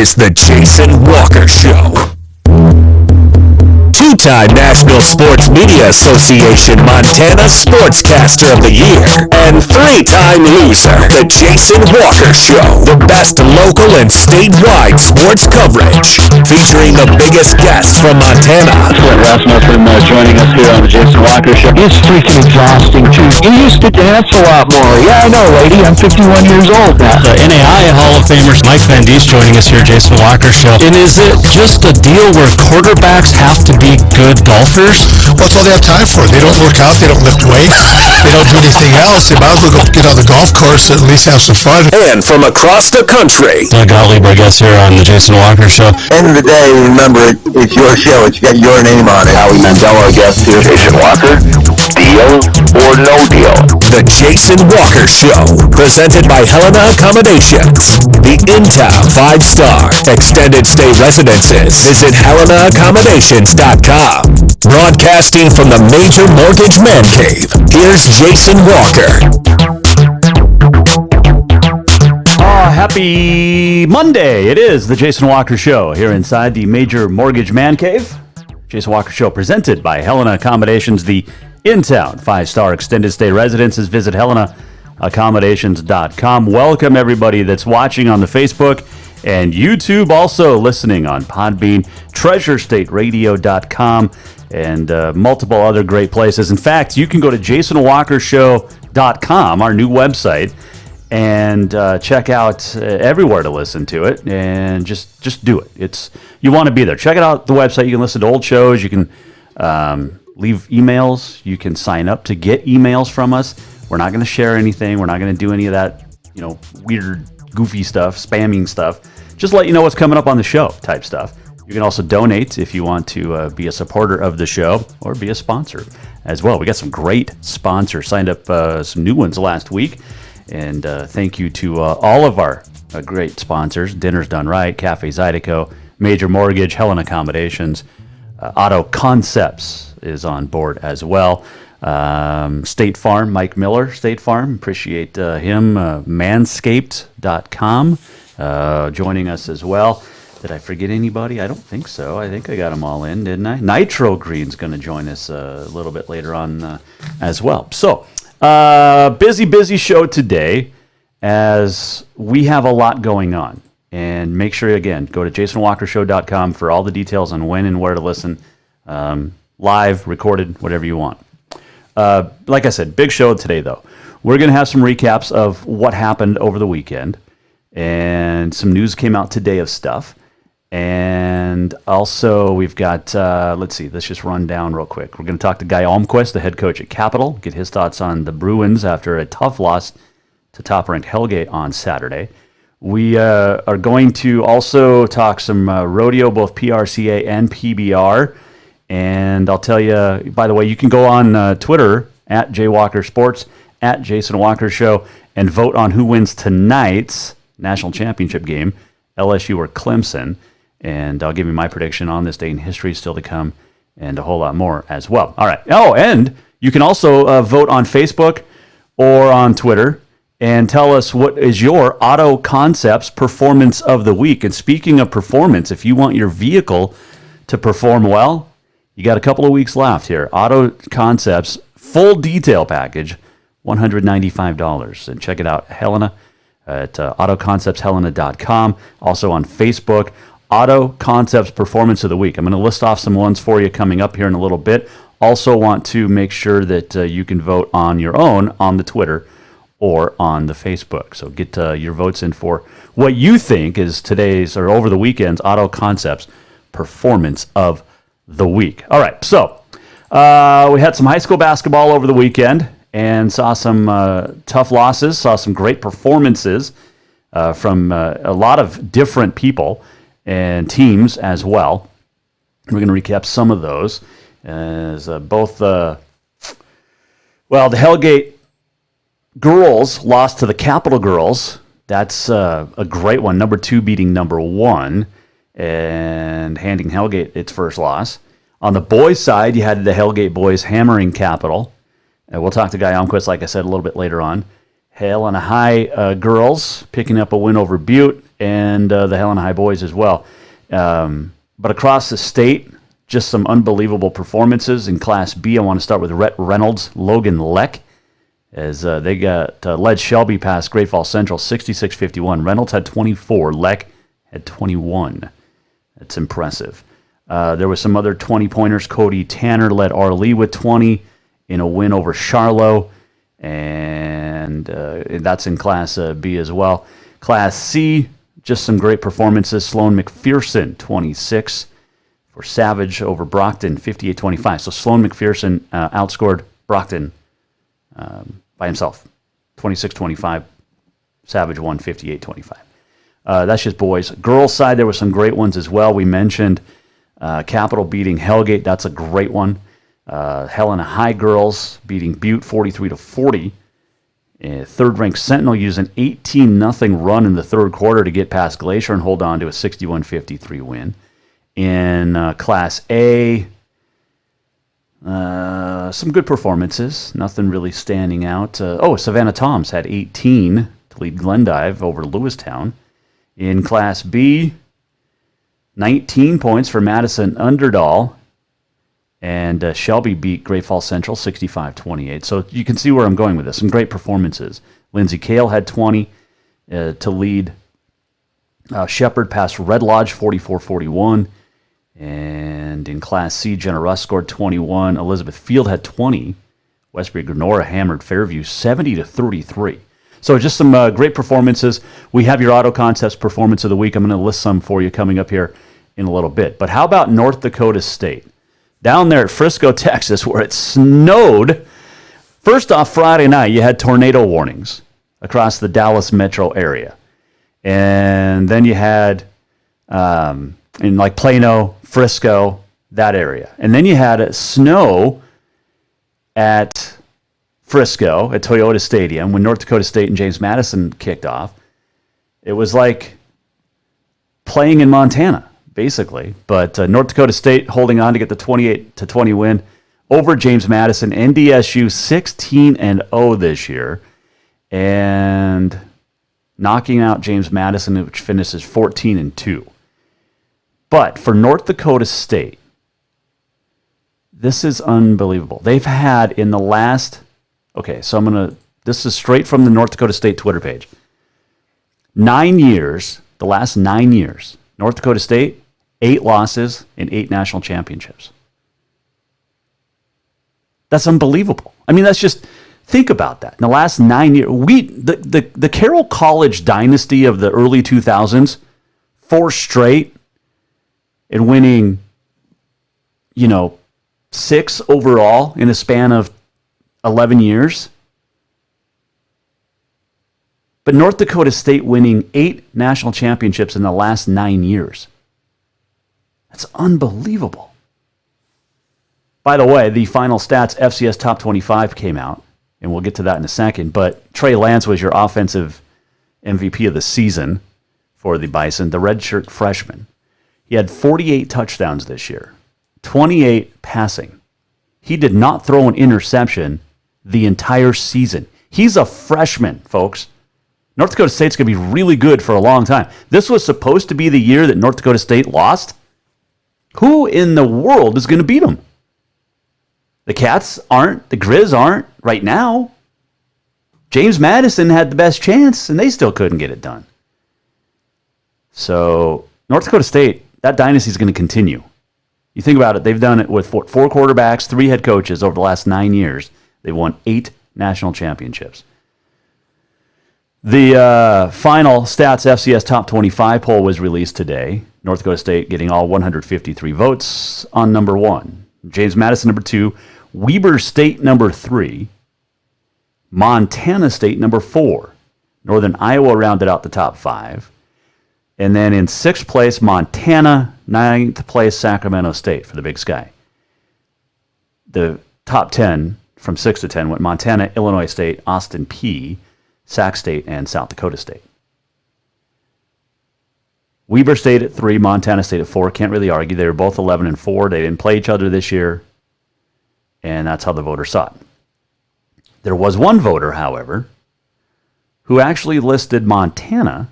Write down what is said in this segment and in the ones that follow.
Here's the Jason Walker Show. Two-time National Sports Media Association Montana Sportscaster of the Year, and three-time loser, the Jason Walker Show. The best local and statewide sports coverage, featuring the biggest guests from Montana. Clint Rasmussen joining us here on the Jason Walker Show. It's freaking exhausting, too. You used to dance a lot more. Yeah, I know, lady. I'm 51 years old now. The NAI Hall of Famers Mike Van Diest joining us here, Jason Walker Show. And is it just a deal where quarterbacks have to be good golfers? Well, that's all they have time for. They don't work out. They don't lift weights. They don't do anything else. They might as well go get on the golf course and at least have some fun. And from across the country, Doug Gottlieb, I guess, here on the Jason Walker Show. End of the day, remember, it's your show. It's got your name on it. Howie Mandel, our guest here. Jason Walker, deal or no deal? the Jason Walker Show, presented by Helena Accommodations, the in-town 5-star extended stay residences. Visit HelenaAccommodations.com. Broadcasting from the Major Mortgage Man Cave, here's Jason Walker. Happy Monday. It is the Jason Walker Show here inside the Major Mortgage Man Cave. Jason Walker Show presented by Helena Accommodations, the in-town 5-star extended stay residences. Visit HelenaAccommodations.com. Welcome everybody that's watching on the Facebook and YouTube, also listening on Podbean, TreasureStateRadio.com, and multiple other great places. In fact, you can go to JasonWalkerShow.com, our new website, and check out everywhere to listen to it, and just do it. You want to be there. Check it out, the website. You can listen to old shows. You can leave emails. You can sign up to get emails from us. We're not going to share anything. We're not going to do any of that, weird, goofy stuff, spamming stuff. Just let you know what's coming up on the show type stuff. You can also donate if you want to be a supporter of the show or be a sponsor as well. We got some great sponsors. Signed up some new ones last week. And thank you to all of our great sponsors: Dinner's Done Right, Cafe Zydeco, Major Mortgage, Helena Accommodations, Auto Concepts is on board as well. State Farm, Mike Miller, State Farm, appreciate him. Manscaped.com joining us as well. Did I forget anybody? I don't think so. I think I got them all in, didn't I? Nitro Green's going to join us a little bit later on as well. So, busy show today, as we have a lot going on. And make sure, again, go to jasonwalkershow.com for all the details on when and where to listen. Live, recorded, whatever you want. Like I said, big show today, though. We're going to have some recaps of what happened over the weekend. And some news came out today of stuff. And also, we've got, let's just run down real quick. We're going to talk to Guy Almquist, the head coach at Capital, get his thoughts on the Bruins after a tough loss to top-ranked Hellgate on Saturday. We are going to also talk some rodeo, both PRCA and PBR. And I'll tell you, by the way, you can go on Twitter, at JWalkerSports, at Jason Walker Show, and vote on who wins tonight's national championship game, LSU or Clemson. And I'll give you my prediction on this day in history still to come, and a whole lot more as well. All right. Oh, and you can also vote on Facebook or on Twitter and tell us what is your Auto Concepts performance of the week. And speaking of performance, if you want your vehicle to perform well, you got a couple of weeks left here. Auto Concepts full detail package, $195. And check it out, Helena, at autoconceptshelena.com. Also on Facebook, Auto Concepts Performance of the Week. I'm going to list off some ones for you coming up here in a little bit. Also want to make sure that you can vote on your own on the Twitter or on the Facebook. So get your votes in for what you think is today's or over the weekend's Auto Concepts Performance of the Week. All right, so we had some high school basketball over the weekend and saw some tough losses, saw some great performances from a lot of different people and teams as well. We're going to recap some of those as both the Hellgate girls lost to the Capital girls. That's a great one. Number 2 beating number 1 and handing Hellgate its first loss. On the boys' side, you had the Hellgate boys hammering Capital. We'll talk to Guy Almquist, like I said, a little bit later on. Helena High girls picking up a win over Butte. and the Helena High boys as well. But across the state, just some unbelievable performances. In Class B, I want to start with Rhett Reynolds, Logan Leck, as they led Shelby past Great Falls Central 66-51. Reynolds had 24. Leck had 21. That's impressive. There was some other 20-pointers. Cody Tanner led Arlee with 20 in a win over Charlo, and that's in Class B as well. Class C, just some great performances. Sloan McPherson, 26 for Savage over Brockton, 58-25. So Sloan McPherson outscored Brockton by himself, 26-25. Savage won 58-25. That's just boys. Girls side, there were some great ones as well. We mentioned Capital beating Hellgate. That's a great one. Helena High girls beating Butte 43-40. Third-ranked Sentinel used an 18-0 run in the third quarter to get past Glacier and hold on to a 61-53 win. In Class A, some good performances. Nothing really standing out. Savannah Toms had 18 to lead Glendive over Lewistown. In Class B, 19 points for Madison Underdahl. And Shelby beat Great Falls Central 65-28. So you can see where I'm going with this. Some great performances. Lindsay Kale had 20 to lead Shepherd past Red Lodge 44-41. And in Class C, Jenna Russ scored 21. Elizabeth Field had 20. Westbury Granora hammered Fairview 70-33. So just some great performances. We have your Auto Concepts Performance of the Week. I'm going to list some for you coming up here in a little bit. But how about North Dakota State? Down there at Frisco, Texas, where it snowed. First off, Friday night, you had tornado warnings across the Dallas metro area. And then you had in like Plano, Frisco, that area. And then you had snow at Frisco at Toyota Stadium when North Dakota State and James Madison kicked off. It was like playing in Montana, basically. But North Dakota State holding on to get the 28-20 win over James Madison. NDSU 16-0 this year, and knocking out James Madison, which finishes 14-2. But for North Dakota State, this is unbelievable. They've had in the last, this is straight from the North Dakota State Twitter page. 9 years, the last 9 years, North Dakota State, 8 losses in 8 national championships. That's unbelievable. I mean, that's just, think about that. In the last 9 years, the Carroll College dynasty of the early 2000s, 4 straight, and winning, 6 overall in a span of 11 years. But North Dakota State winning 8 national championships in the last 9 years. That's unbelievable. By the way, the final stats, FCS Top 25 came out, and we'll get to that in a second. But Trey Lance was your offensive MVP of the season for the Bison, the redshirt freshman. He had 48 touchdowns this year, 28 passing. He did not throw an interception the entire season. He's a freshman, folks. North Dakota State's going to be really good for a long time. This was supposed to be the year that North Dakota State lost. Who in the world is going to beat them? The Cats aren't. The Grizz aren't right now. James Madison had the best chance, and they still couldn't get it done. So North Dakota State, that dynasty is going to continue. You think about it, they've done it with 4 quarterbacks, 3 head coaches over the last 9 years. They've won 8 national championships. The final Stats FCS Top 25 poll was released today. North Dakota State getting all 153 votes on number 1. James Madison number 2. Weber State number 3. Montana State number 4. Northern Iowa rounded out the top 5. And then in 6th place, Montana. 9th place, Sacramento State for the Big Sky. The top 10 from 6 to 10 went Montana, Illinois State, Austin Peay, Sac State, and South Dakota State. Weber State at 3, Montana State at 4. Can't really argue. They were both 11-4. They didn't play each other this year, and that's how the voters saw it. There was one voter, however, who actually listed Montana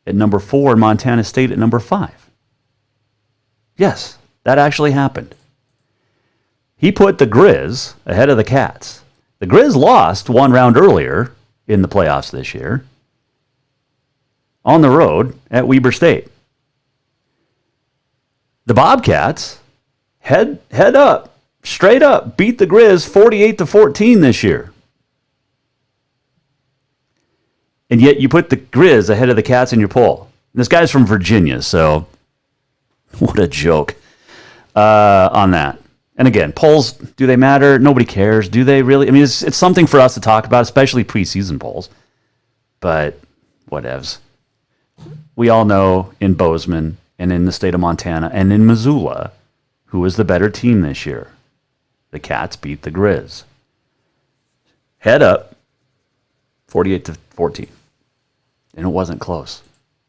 at number 4 and Montana State at number 5. Yes, that actually happened. He put the Grizz ahead of the Cats. The Grizz lost one round earlier in the playoffs this year on the road at Weber State. The Bobcats head up, straight up, beat the Grizz 48-14 this year. And yet you put the Grizz ahead of the Cats in your poll. And this guy's from Virginia, so what a joke on that. And again, polls, do they matter? Nobody cares. Do they really? I mean, it's something for us to talk about, especially preseason polls. But whatevs. We all know in Bozeman and in the state of Montana and in Missoula who was the better team this year. The Cats beat the Grizz. Head up, 48-14. And it wasn't close.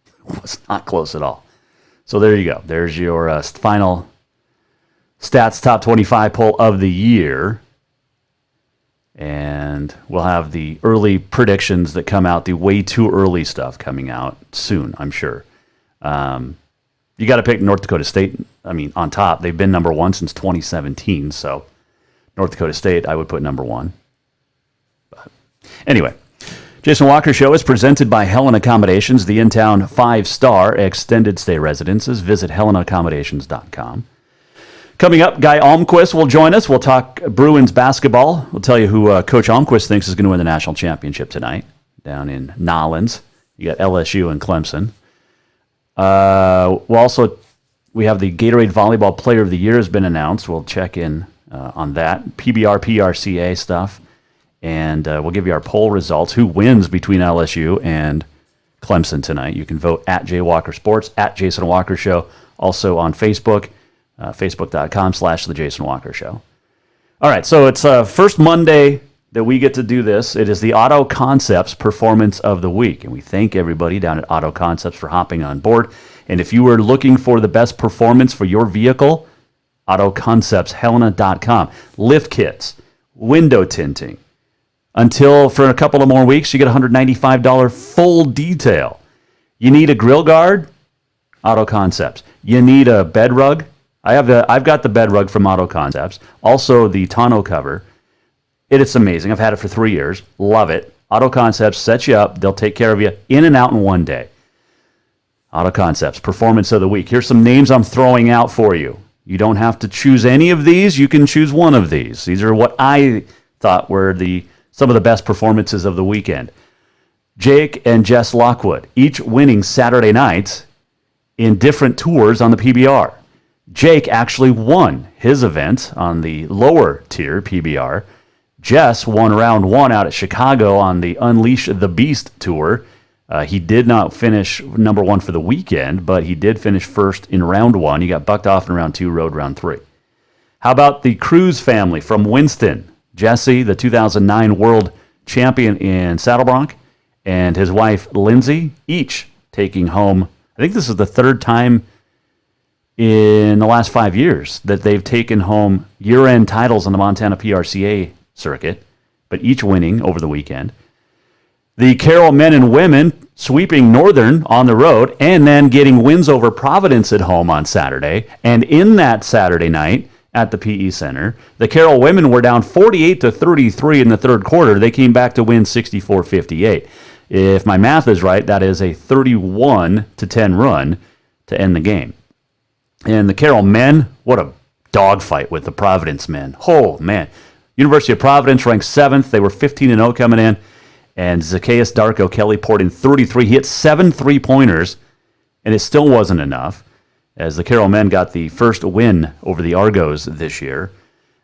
It was not close at all. So there you go. There's your final Stats Top 25 poll of the year. And we'll have the early predictions that come out, the way too early stuff coming out soon, I'm sure. You got to pick North Dakota State, on top. They've been number 1 since 2017, so North Dakota State, I would put number 1. But anyway, Jason Walker Show is presented by Helen Accommodations, the in-town 5-star extended stay residences. Visit HelenAccommodations.com. Coming up, Guy Almquist will join us. We'll talk Bruins basketball. We'll tell you who Coach Almquist thinks is going to win the national championship tonight down in Nolens. You got LSU and Clemson. We have the Gatorade Volleyball Player of the Year has been announced. We'll check in on that. PBR, PRCA stuff. And we'll give you our poll results. Who wins between LSU and Clemson tonight? You can vote at Jay Walker Sports, at Jason Walker Show. Also on Facebook. Facebook.com/The Jason Walker Show. All right, so it's first Monday that we get to do this. It is the Auto Concepts Performance of the Week, and we thank everybody down at Auto Concepts for hopping on board. And if you were looking for the best performance for your vehicle, Auto Concepts, Helena.com. Lift kits, window tinting. For a couple of more weeks, you get $195 full detail. You need a grill guard? Auto Concepts. You need a bed rug? I've got the bed rug from Auto Concepts. Also the tonneau cover. It's amazing. I've had it for 3 years. Love it. Auto Concepts sets you up. They'll take care of you in and out in one day. Auto Concepts, Performance of the Week. Here's some names I'm throwing out for you. You don't have to choose any of these. You can choose one of these. These are what I thought were some of the best performances of the weekend. Jake and Jess Lockwood, each winning Saturday nights in different tours on the PBR. Jake actually won his event on the lower tier PBR. Jess won round 1 out at Chicago on the Unleash the Beast tour. He did not finish number 1 for the weekend, but he did finish first in round 1. He got bucked off in round 2, rode round 3. How about the Cruz family from Winston? Jesse, the 2009 world champion in Saddle Bronc, and his wife Lindsay, each taking home, I think this is the 3rd time in the last 5 years that they've taken home year-end titles on the Montana PRCA circuit, but each winning over the weekend. The Carroll men and women sweeping Northern on the road and then getting wins over Providence at home on Saturday. And in that Saturday night at the PE Center, the Carroll women were down 48-33 in the third quarter. They came back to win 64-58. If my math is right, that is a 31-10 run to end the game. And the Carroll men, what a dogfight with the Providence men. Oh, man. University of Providence ranked 7th. They were 15-0 coming in. And Zacchaeus Darko Kelly poured in 33. He hit 7 3-pointers, and it still wasn't enough, as the Carroll men got the first win over the Argos this year.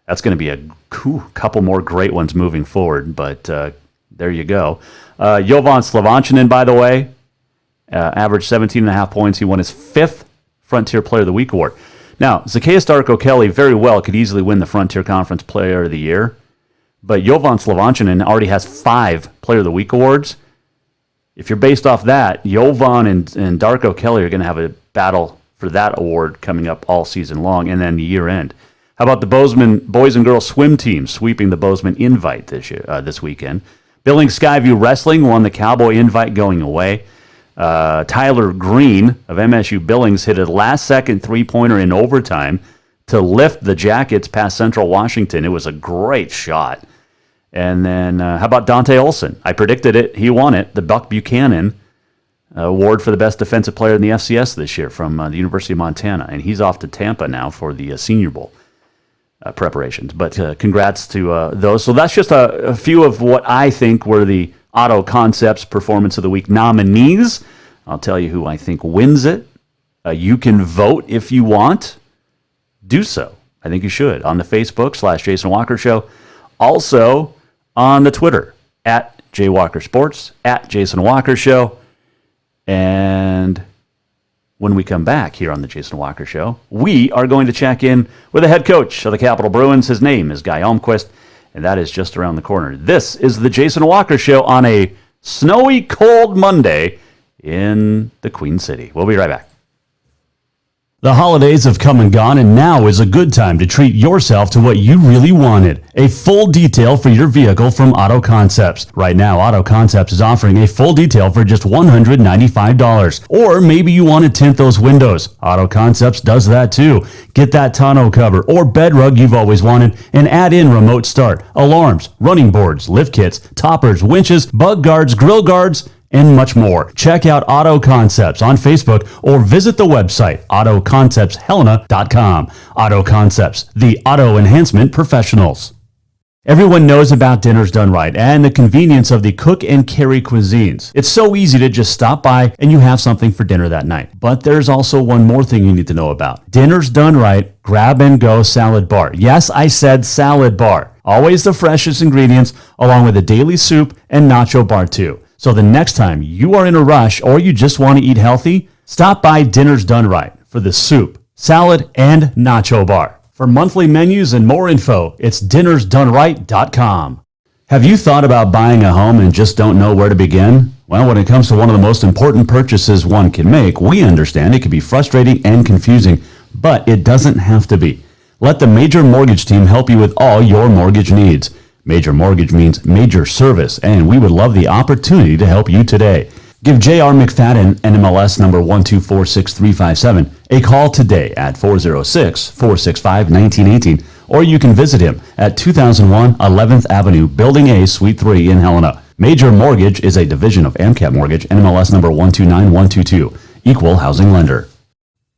That's going to be a couple more great ones moving forward, but there you go. Jovan Slovanchinen, by the way, averaged 17.5 points. He won his 5th Frontier Player of the Week award. Now, Zacchaeus Darko Kelly very well could easily win the Frontier Conference Player of the Year, but Jovan Slovanchinen already has 5 Player of the Week awards. If you're based off that, Jovan and Darko Kelly are going to have a battle for that award coming up all season long, and then year end. How about the Bozeman boys and girls swim team sweeping the Bozeman Invite this weekend? Billings Skyview Wrestling won the Cowboy Invite going away. Tyler Green of MSU Billings hit a last-second three-pointer in overtime to lift the Jackets past Central Washington. It was a great shot. And then how about Dante Olson? I predicted it. He won it. The Buck Buchanan award for the best defensive player in the FCS this year from the University of Montana. And he's off to Tampa now for the Senior Bowl preparations. But congrats to those. So that's just a few of what I think were the Auto Concepts Performance of the Week nominees. I'll tell you who I think wins it. You can vote if you want. Do so. I think you should. On the Facebook /Jason Walker Show. Also on the Twitter at JWalkerSports, at Jason Walker Show. And when we come back here on the Jason Walker Show, we are going to check in with the head coach of the Capital Bruins. His name is Guy Almquist, and that is just around the corner. This is the Jason Walker Show on a snowy, cold Monday in the Queen City. We'll be right back. The holidays have come and gone, and now is a good time to treat yourself to what you really wanted. A full detail for your vehicle from Auto Concepts. Right now, Auto Concepts is offering a full detail for just $195. Or maybe you want to tint those windows. Auto Concepts does that too. Get that tonneau cover or bed rug you've always wanted and add in remote start, alarms, running boards, lift kits, toppers, winches, bug guards, grill guards, and much more. Check out Auto Concepts on Facebook or visit the website autoconceptshelena.com. Auto Concepts, the auto enhancement professionals. Everyone knows about Dinners Done Right and the convenience of the cook and carry cuisines. It's so easy to just stop by and you have something for dinner that night. But there's also one more thing you need to know about. Dinners Done Right Grab and Go Salad Bar. Yes, I said salad bar. Always the freshest ingredients along with a daily soup and nacho bar too. So the next time you are in a rush or you just want to eat healthy, stop by Dinners Done Right for the soup, salad, and nacho bar. For monthly menus and more info, it's dinnersdoneright.com. Have you thought about buying a home and just don't know where to begin? Well, when it comes to one of the most important purchases one can make, we understand it can be frustrating and confusing, but it doesn't have to be. Let the Major Mortgage team help you with all your mortgage needs. Major Mortgage means major service, and we would love the opportunity to help you today. Give J.R. McFadden, NMLS number 1246357, a call today at 406-465-1918, or you can visit him at 2001 11th Avenue, Building A, Suite 3 in Helena. Major Mortgage is a division of AMCAP Mortgage, NMLS number 129122, equal housing lender.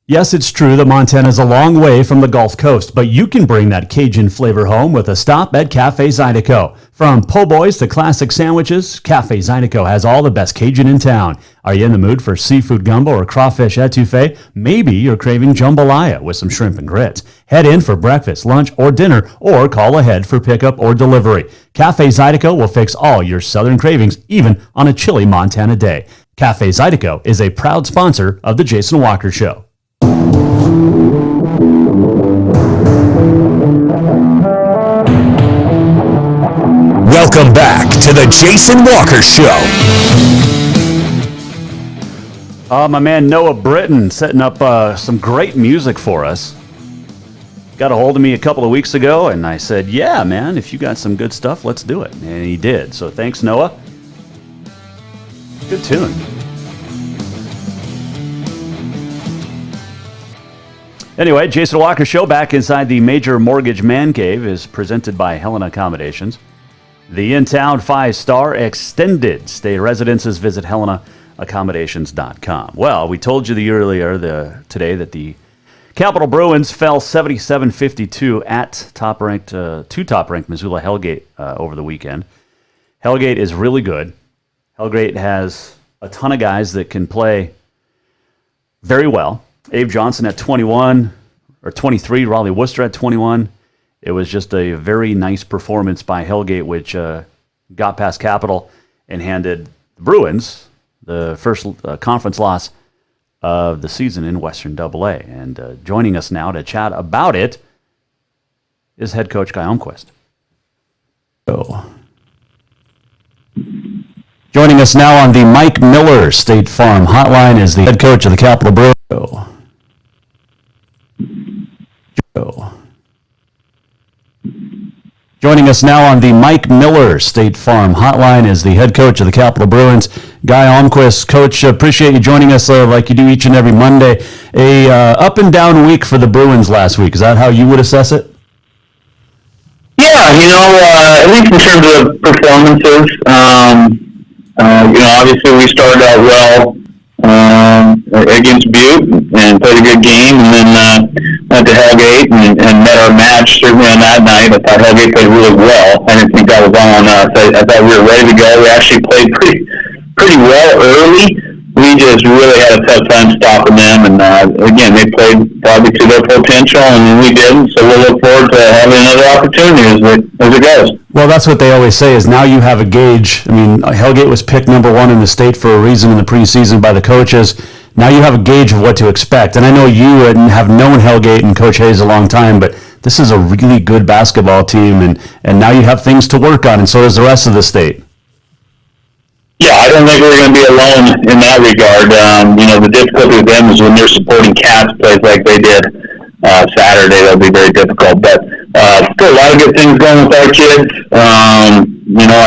Yes, it's true that Montana is a long way from the Gulf Coast, but you can bring that Cajun flavor home with a stop at Cafe Zydeco. From po' boys to classic sandwiches, Cafe Zydeco has all the best Cajun in town. Are you in the mood for seafood gumbo or crawfish etouffee? Maybe you're craving jambalaya with some shrimp and grits. Head in for breakfast, lunch, or dinner, or call ahead for pickup or delivery. Cafe Zydeco will fix all your southern cravings, even on a chilly Montana day. Cafe Zydeco is a proud sponsor of The Jason Walker Show. Welcome back to the Jason Walker Show. My man Noah Britton setting up some great music for us. Got a hold of me a couple of weeks ago, and I said, yeah, man, if you got some good stuff, let's do it. And he did. So thanks, Noah. Good tune. Anyway, Jason Walker Show back inside the Major Mortgage Man Cave is presented by Helena Accommodations. The in-town 5-star extended stay residences. Visit HelenaAccommodations.com. Well, we told you today that the Capital Bruins fell 77-52 at two top-ranked Missoula Hellgate over the weekend. Hellgate is really good. Hellgate has a ton of guys that can play very well. Abe Johnson at 21 or 23, Raleigh Worcester at 21. It was just a very nice performance by Hellgate, which got past Capital and handed the Bruins the first conference loss of the season in Western AA. And joining us now to chat about it is head coach Guy Almquist. Joining us now on the Mike Miller State Farm Hotline is the head coach of the Capital Bruins. Joining us now on the Mike Miller State Farm Hotline is the head coach of the Capital Bruins, Guy Almquist. Coach, appreciate you joining us like you do each and every Monday. A up and down week for the Bruins last week. Is that how you would assess it? Yeah, at least in terms of performances, obviously we started out well against Butte and played a good game, and then went to Hellgate and met our match certainly on that night. I thought Hellgate played really well. I didn't think that was all on us. I thought we were ready to go. We actually played pretty well early. We just really had a tough time stopping them, and again, they played probably to their potential, and we didn't. So we'll look forward to having another opportunity as it goes. Well, that's what they always say, is now you have a gauge. I mean, Hellgate was picked number 1 in the state for a reason in the preseason by the coaches. Now you have a gauge of what to expect. And I know you have known Hellgate and Coach Hayes a long time, but this is a really good basketball team, and now you have things to work on, and so does the rest of the state. Yeah, I don't think we're going to be alone in that regard. The difficulty with them is when they're supporting Cats plays like they did Saturday, that'll be very difficult. But still a lot of good things going with our kids. I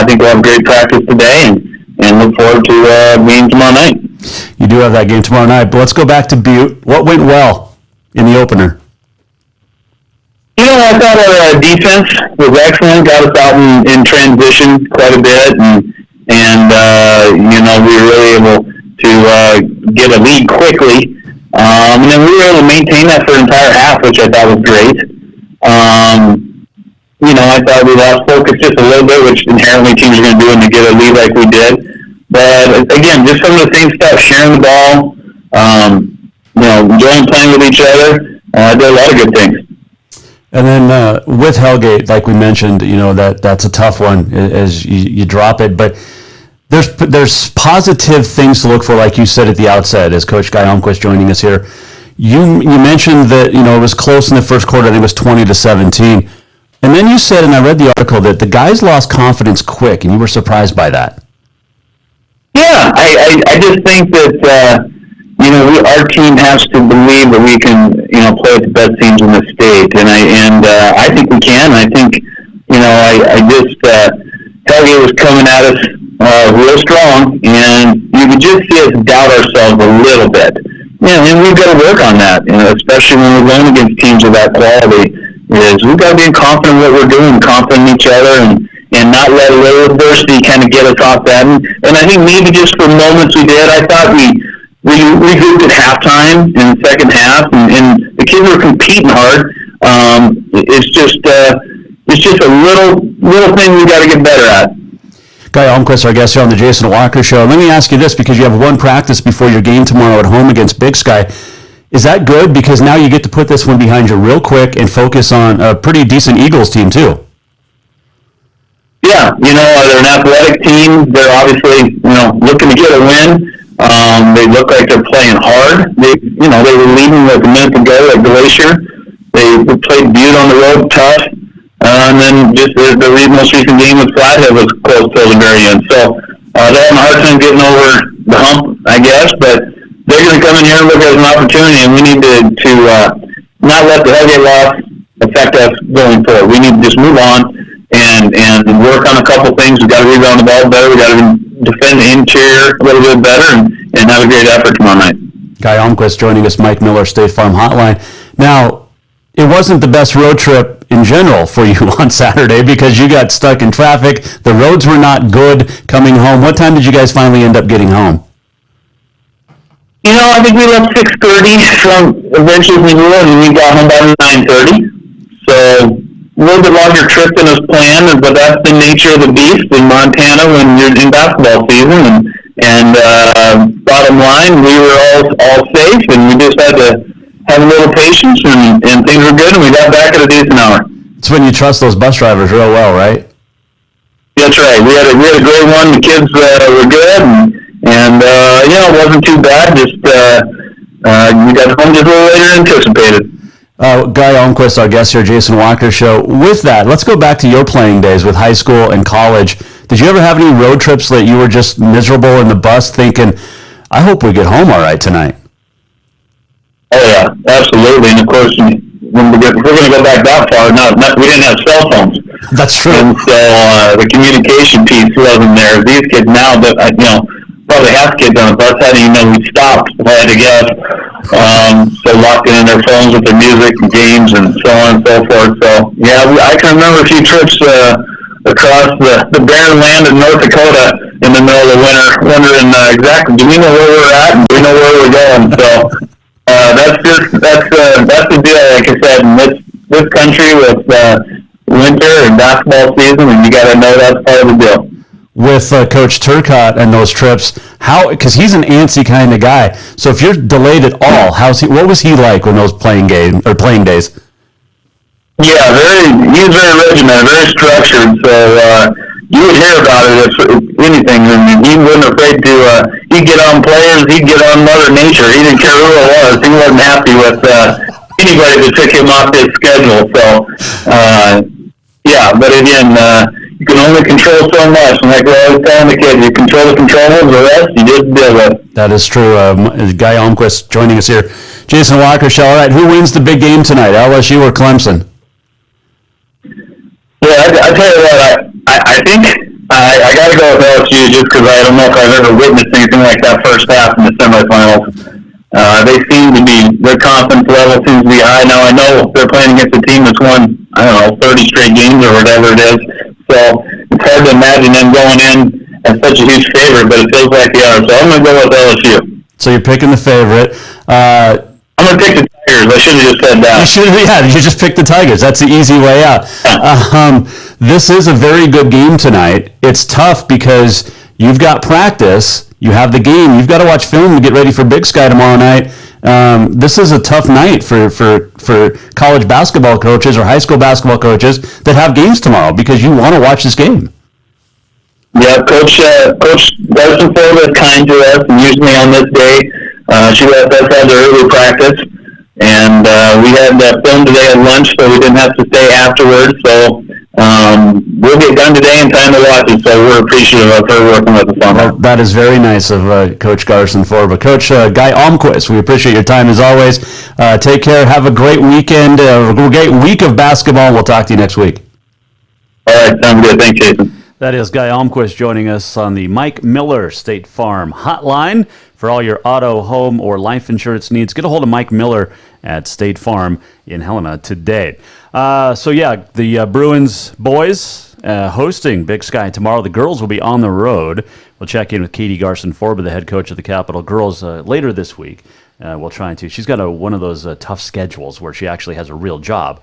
think we'll have great practice today and look forward to being tomorrow night. You do have that game tomorrow night, but let's go back to Butte. What went well in the opener? I thought our defense was excellent, got us out in transition quite a bit, and we were really able to get a lead quickly. And then we were able to maintain that for an entire half, which I thought was great. I thought we lost focus just a little bit, which inherently teams are going to do when they get a lead like we did. But again, just some of the same stuff, sharing the ball, enjoying playing with each other. Did a lot of good things. And then with Hellgate, like we mentioned, that's a tough one as you drop it. But there's positive things to look for, like you said at the outset, as Coach Guy Almquist joining us here. You mentioned that it was close in the first quarter. I think it was 20-17, and then you said, and I read the article, that the guys lost confidence quick, and you were surprised by that. Yeah, I just think that our team has to believe that we can play with the best teams in the state, and I think we can. I think Hellgate was coming at us real strong, and you could just see us doubt ourselves a little bit. And we've got to work on that, especially when we're going against teams of that quality. We've got to be confident in what we're doing, confident in each other, and not let a little adversity kind of get us off that. And I think maybe just for moments we did. I thought we regrouped at halftime in the second half, and the kids were competing hard. It's just a little thing we got to get better at. Guy Almquist, our guest here on the Jason Walker Show. Let me ask you this, because you have one practice before your game tomorrow at home against Big Sky. Is that good? Because now you get to put this one behind you real quick and focus on a pretty decent Eagles team, too. Yeah, they're an athletic team. They're obviously, looking to get a win. They look like they're playing hard. They were leading like a minute ago at Glacier. They played Butte on the road tough. And then just the most recent game with Flathead was close till the very end. So they're having a hard time getting over the hump, I guess. But they're going to come in here and look at it as an opportunity, and we need to not let the Hellgate loss affect us going forward. We need to just move on and work on a couple things. We've got to rebound the ball better. We've got to defend the interior a little bit better and have a great effort tomorrow night. Guy Almquist joining us, Mike Miller, State Farm Hotline. Now, it wasn't the best road trip in general for you on Saturday because you got stuck in traffic. The roads were not good coming home. What time did you guys finally end up getting home? I think we left 6:30 from eventually and we got home by 9:30. So a little bit longer trip than was planned, but that's the nature of the beast in Montana when you're in basketball season. And bottom line, we were all safe, and we just had to have a little patience, and things were good, and we got back at a decent hour. It's when you trust those bus drivers real well, right? That's right. We had a great one. The kids were good, and it wasn't too bad. Just we got home just a little later than anticipated. Guy Almquist, our guest here, Jason Walker Show. With that, let's go back to your playing days with high school and college. Did you ever have any road trips that you were just miserable in the bus thinking, I hope we get home all right tonight? Oh, yeah, absolutely. And, of course, if we're going to go back that far, we didn't have cell phones. That's true. And so the communication piece wasn't there. These kids now, but probably half kids on the bus hadn't even know we stopped. I had to guess. So locked in their phones with their music and games and so on and so forth. So yeah, I can remember a few trips across the barren land of North Dakota in the middle of the winter, wondering exactly, do we know where we're at and do we know where we're going? So that's the deal. Like I said, in this country with winter and basketball season, and you got to know that's part of the deal. With Coach Turcotte and those trips, because he's an antsy kind of guy. So if you're delayed at all, what was he like when those playing days? Yeah, he's very regimented, very structured. So you would hear about it if anything. I mean, he wasn't afraid to. He'd get on players. He'd get on Mother Nature. He didn't care who it was. He wasn't happy with anybody that took him off his schedule. So yeah, but again. You can only control so much, and like we're always telling the kids, you control the controllables, the rest you just deal with. That is true. Guy Almquist joining us here. Jason Walkershaw. All right, who wins the big game tonight, LSU or Clemson? Yeah, I tell you what, I think I got to go with LSU just because I don't know if I've ever witnessed anything like that first half in the semifinals. They seem to be, their confidence level seems to be high. Now, I know they're playing against a team that's won, 30 straight games or whatever it is. So it's hard to imagine them going in as such a huge favorite, but it feels like they are. So I'm going to go with LSU. So you're picking the favorite. I'm going to pick the Tigers. I should have just said that. You just pick the Tigers. That's the easy way out. This is a very good game tonight. It's tough because you've got practice, you have the game, you've got to watch film to get ready for Big Sky tomorrow night. This is a tough night for college basketball coaches or high school basketball coaches that have games tomorrow because you want to watch this game. Yeah, Coach Darcy Ford was kind to us, and usually on this day, she let us have the early practice, and we had film today at lunch, so we didn't have to stay afterwards. So we'll get done today in time to watch it, so we're appreciative of her working with us on that. That is very nice of Coach Garson Ford. But Coach Guy Almquist, we appreciate your time as always. Take care. Have a great weekend, a great week of basketball. We'll talk to you next week. All right, sounds good. Thanks, Jason. That is Guy Almquist joining us on the Mike Miller State Farm Hotline for all your auto, home, or life insurance needs. Get a hold of Mike Miller at State Farm in Helena today. The Bruins boys hosting Big Sky tomorrow. The girls will be on the road. We'll check in with Katie Garson-Forba, the head coach of the Capital Girls, later this week. We'll try to. She's got one of those tough schedules where she actually has a real job.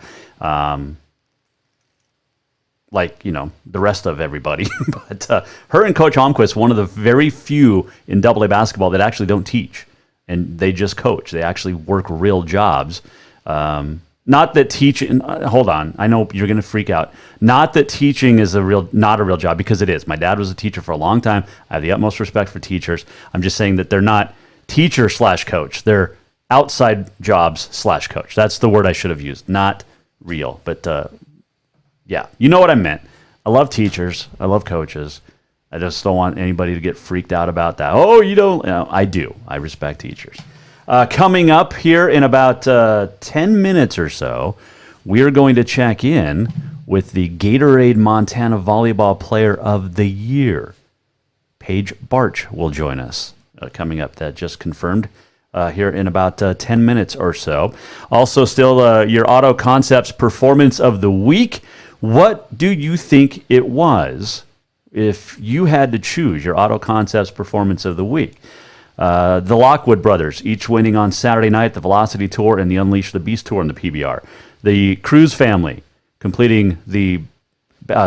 The rest of everybody. But her and Coach Almquist, one of the very few in AA basketball that actually don't teach, and they just coach. They actually work real jobs. Not that teaching, hold on, I know you're going to freak out. Not that teaching is not a real job, because it is. My dad was a teacher for a long time. I have the utmost respect for teachers. I'm just saying that they're not teacher/coach. They're outside jobs/coach. That's the word I should have used, not real. But yeah, you know what I meant. I love teachers. I love coaches. I just don't want anybody to get freaked out about that. Oh, you don't? No, I do. I respect teachers. Coming up here in about 10 minutes or so, we are going to check in with the Gatorade Montana Volleyball Player of the Year. Paige Barch will join us coming up. That just confirmed here in about 10 minutes or so. Also, still your Auto Concepts Performance of the Week. What do you think it was if you had to choose your Auto Concepts Performance of the Week? The Lockwood brothers, each winning on Saturday night, the Velocity Tour and the Unleash the Beast Tour in the PBR. The Cruz family completing the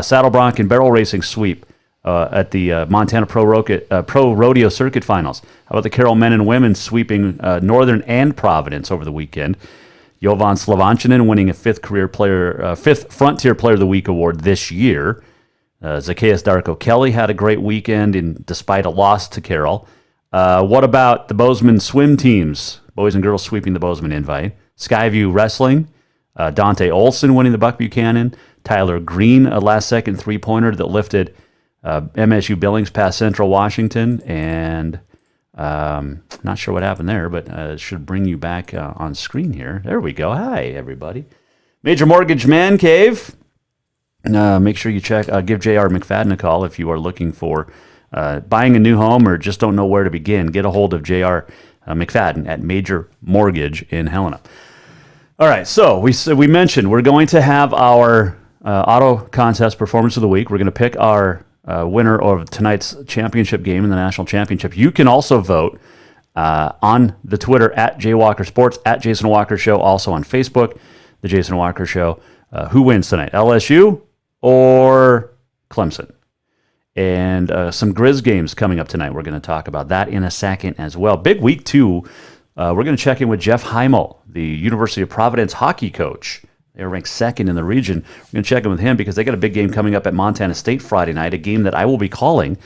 Saddle Bronc and Barrel Racing sweep at the Montana Pro Rodeo Circuit Finals. How about the Carroll men and women sweeping Northern and Providence over the weekend? Jovan Slavanchinen winning a fifth Frontier Player of the Week award this year. Zacchaeus Darko Kelly had a great weekend despite a loss to Carroll. What about the Bozeman swim teams? Boys and girls sweeping the Bozeman invite. Skyview Wrestling. Dante Olson winning the Buck Buchanan. Tyler Green, a last-second three-pointer that lifted MSU Billings past Central Washington. And not sure what happened there, but it should bring you back on screen here. There we go. Hi, everybody. Major Mortgage Man Cave. make sure you check. Give J.R. McFadden a call if you are looking for buying a new home or just don't know where to begin. Get a hold of J.R. McFadden at Major Mortgage in Helena. All right, so we mentioned we're going to have our auto contest performance of the week. We're going to pick our winner of tonight's championship game in the national championship. You can also vote on the Twitter at JWalker Sports, at Jason Walker Show, also on Facebook, the Jason Walker Show. Who wins tonight, LSU or Clemson? And some Grizz games coming up tonight. We're going to talk about that in a second as well. Big week 2. We're going to check in with Jeff Heimel, the University of Providence hockey coach. They're ranked second in the region. We're going to check in with him because they got a big game coming up at Montana State Friday night, a game that I will be calling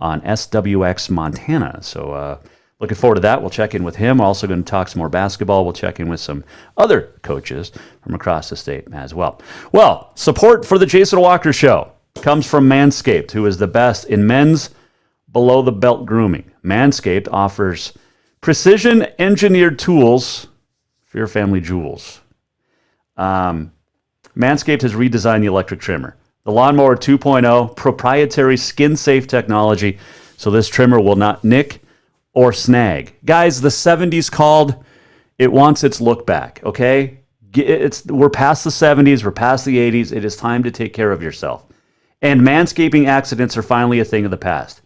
on SWX Montana. So looking forward to that. We'll check in with him. We're also going to talk some more basketball. We'll check in with some other coaches from across the state as well. Well, support for the Jason Walker Show comes from Manscaped, who is the best in men's below-the-belt grooming. Manscaped offers precision-engineered tools for your family jewels. Manscaped has redesigned the electric trimmer. The Lawnmower 2.0, proprietary skin-safe technology, so this trimmer will not nick or snag. Guys, the 70s called. It wants its look back, okay? We're past the 70s. We're past the 80s. It is time to take care of yourself. And manscaping accidents are finally a thing of the past.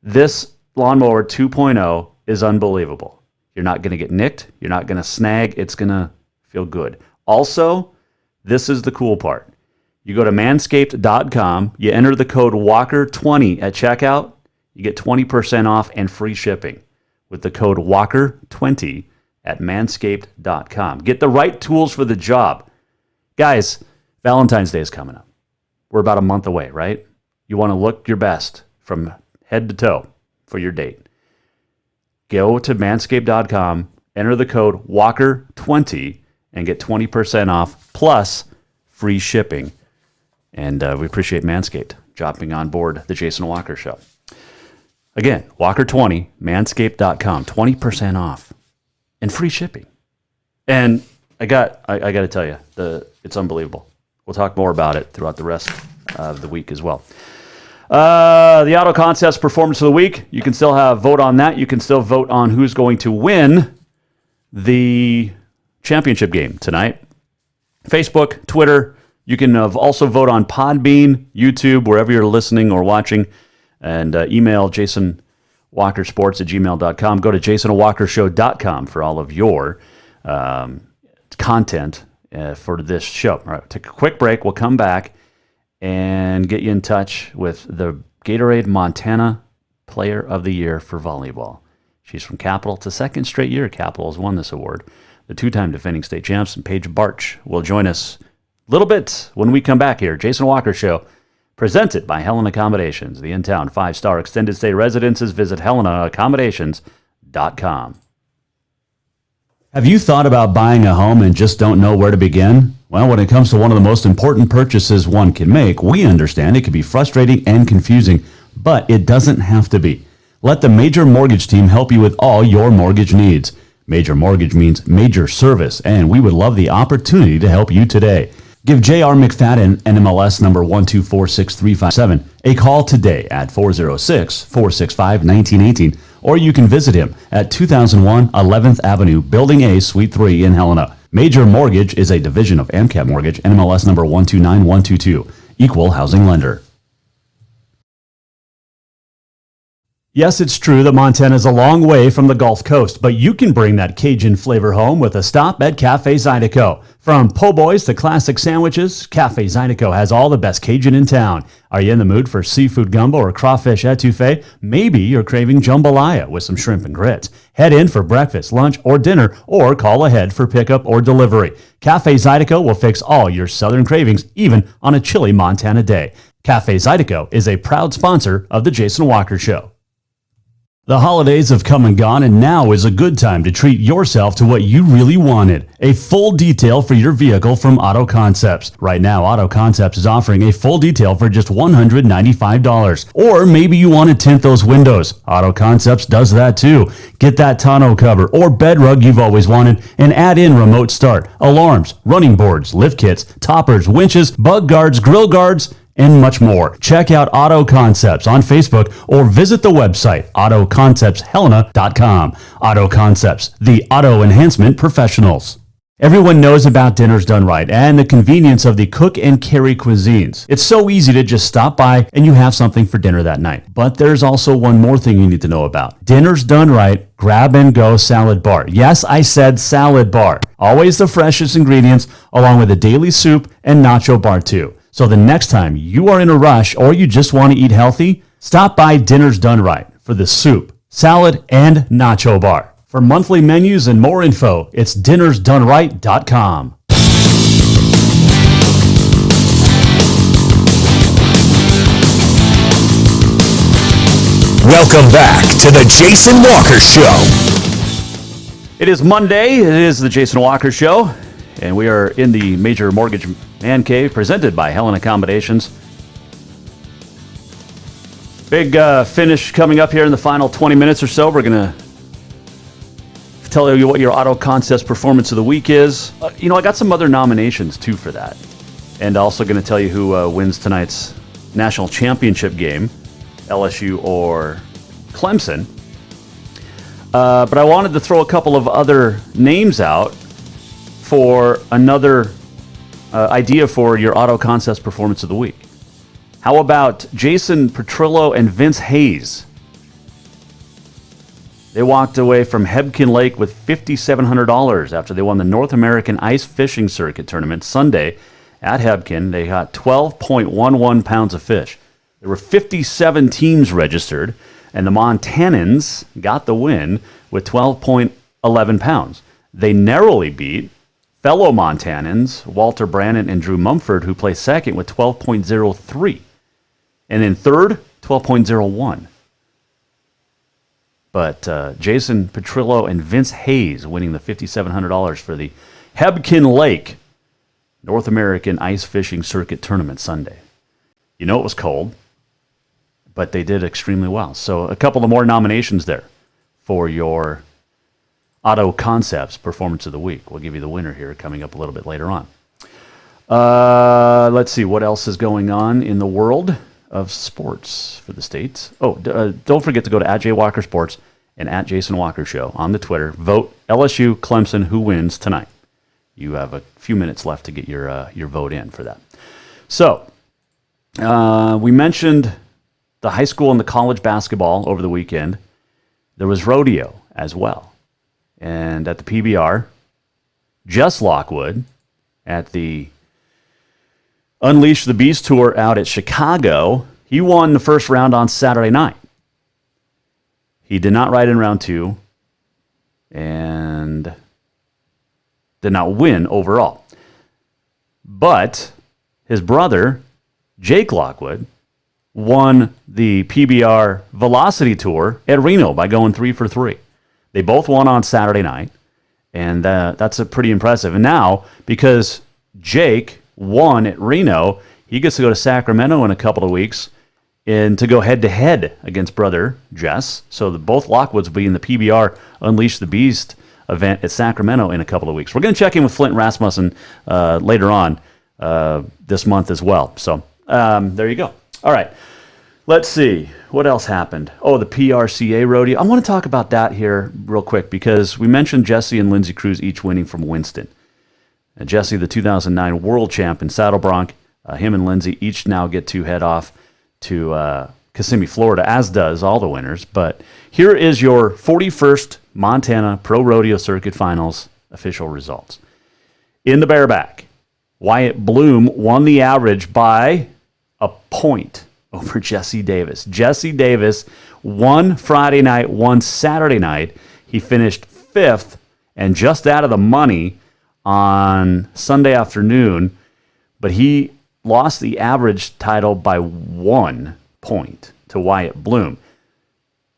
This Lawnmower 2.0 is unbelievable. You're not going to get nicked. You're not going to snag. It's going to feel good. Also, this is the cool part. You go to manscaped.com. You enter the code WALKER20 at checkout. You get 20% off and free shipping with the code WALKER20 at manscaped.com. Get the right tools for the job. Guys, Valentine's Day is coming up. We're about a month away, right? You want to look your best from head to toe for your date. Go to manscaped.com, enter the code WALKER20, and get 20% off plus free shipping. And we appreciate Manscaped jumping on board the Jason Walker Show. Again, WALKER20, manscaped.com, 20% off and free shipping. And I got to tell you, it's unbelievable. We'll talk more about it throughout the rest of the week as well. The auto contest performance of the week, you can still vote on that. You can still vote on who's going to win the championship game tonight. Facebook, Twitter. You can also vote on Podbean, YouTube, wherever you're listening or watching. And email jasonwalkersports@gmail.com. Go to jasonwalkershow.com for all of your content for this show. All right, take a quick break. We'll come back and get you in touch with the Gatorade Montana Player of the Year for volleyball. She's from Capital. It's the second straight year Capital has won this award. The two-time defending state champs, and Paige Barch, will join us a little bit when we come back here. Jason Walker Show, presented by Helena Accommodations, the in-town 5-star extended stay residences. Visit HelenaAccommodations.com. Have you thought about buying a home and just don't know where to begin? Well, when it comes to one of the most important purchases one can make, we understand it can be frustrating and confusing, but it doesn't have to be. Let the Major Mortgage team help you with all your mortgage needs. Major Mortgage means major service, and we would love the opportunity to help you today. Give J.R. McFadden, NMLS number 1246357, a call today at 406-465-1918, or you can visit him at 2001 11th Avenue, Building A, Suite 3 in Helena. Major Mortgage is a division of AMCAP Mortgage, NMLS number 129122, equal housing lender. Yes, it's true that Montana is a long way from the Gulf Coast, but you can bring that Cajun flavor home with a stop at Cafe Zydeco. From po' boys to classic sandwiches, Cafe Zydeco has all the best Cajun in town. Are you in the mood for seafood gumbo or crawfish etouffee? Maybe you're craving jambalaya with some shrimp and grits. Head in for breakfast, lunch, or dinner, or call ahead for pickup or delivery. Cafe Zydeco will fix all your southern cravings, even on a chilly Montana day. Cafe Zydeco is a proud sponsor of the Jason Walker Show. The holidays have come and gone, and now is a good time to treat yourself to what you really wanted. A full detail for your vehicle from Auto Concepts. Right now, Auto Concepts is offering a full detail for just $195. Or maybe you want to tint those windows. Auto Concepts does that too. Get that tonneau cover or bed rug you've always wanted and add in remote start, alarms, running boards, lift kits, toppers, winches, bug guards, grill guards, and much more. Check out Auto Concepts on Facebook or visit the website autoconceptshelena.com. Auto Concepts, the auto enhancement professionals. Everyone knows about Dinner's Done Right and the convenience of the cook and carry cuisines. It's so easy to just stop by and you have something for dinner that night. But there's also one more thing you need to know about. Dinner's Done Right Grab and Go Salad Bar. Yes, I said salad bar. Always the freshest ingredients along with a daily soup and nacho bar too. So the next time you are in a rush or you just want to eat healthy, stop by Dinner's Done Right for the soup, salad, and nacho bar. For monthly menus and more info, it's dinnersdoneright.com. Welcome back to the Jason Walker Show. It is Monday. It is the Jason Walker Show, and we are in the Major Mortgage Man Cave presented by Helen Accommodations. Big finish coming up here in the final 20 minutes or so. We're going to tell you what your Auto Concepts Performance of the Week is. I got some other nominations too for that. And also going to tell you who wins tonight's national championship game, LSU or Clemson. But I wanted to throw a couple of other names out for another idea for your Auto Concepts Performance of the Week. How about Jason Petrillo and Vince Hayes? They walked away from Hebgen Lake with $5,700 after they won the North American Ice Fishing Circuit Tournament Sunday at Hebgen. They got 12.11 pounds of fish. There were 57 teams registered, and the Montanans got the win with 12.11 pounds. They narrowly beat fellow Montanans, Walter Brannon and Drew Mumford, who placed second with 12.03. And in third, 12.01. But Jason Petrillo and Vince Hayes winning the $5,700 for the Hebgen Lake North American Ice Fishing Circuit Tournament Sunday. It was cold, but they did extremely well. So a couple of more nominations there for your Auto Concepts Performance of the Week. We'll give you the winner here coming up a little bit later on. Let's see what else is going on in the world of sports for the States. Don't forget to go to @JWalkerSports and @JasonWalkerShow on the Twitter. Vote LSU Clemson who wins tonight. You have a few minutes left to get your vote in for that. So we mentioned the high school and the college basketball over the weekend. There was rodeo as well. And at the PBR, Jess Lockwood at the Unleash the Beast Tour out at Chicago, he won the first round on Saturday night. He did not ride in round two and did not win overall. But his brother, Jake Lockwood, won the PBR Velocity Tour at Reno by going 3 for 3. They both won on Saturday night, and that's pretty impressive. And now, because Jake won at Reno, he gets to go to Sacramento in a couple of weeks and to go head-to-head against brother Jess. So both Lockwoods will be in the PBR Unleash the Beast event at Sacramento in a couple of weeks. We're going to check in with Flint Rasmussen later on this month as well. So there you go. All right. Let's see. What else happened? Oh, the PRCA rodeo. I want to talk about that here real quick because we mentioned Jesse and Lindsay Cruz each winning from Winston. Jesse, the 2009 world champ in Saddle Bronc, him and Lindsay each now get to head off to Kissimmee, Florida, as does all the winners. But here is your 41st Montana Pro Rodeo Circuit Finals official results. In the bareback, Wyatt Bloom won the average by a point over Jesse Davis. Jesse Davis won Friday night, won Saturday night. He finished 5th and just out of the money on Sunday afternoon, but he lost the average title by 1 point to Wyatt Bloom.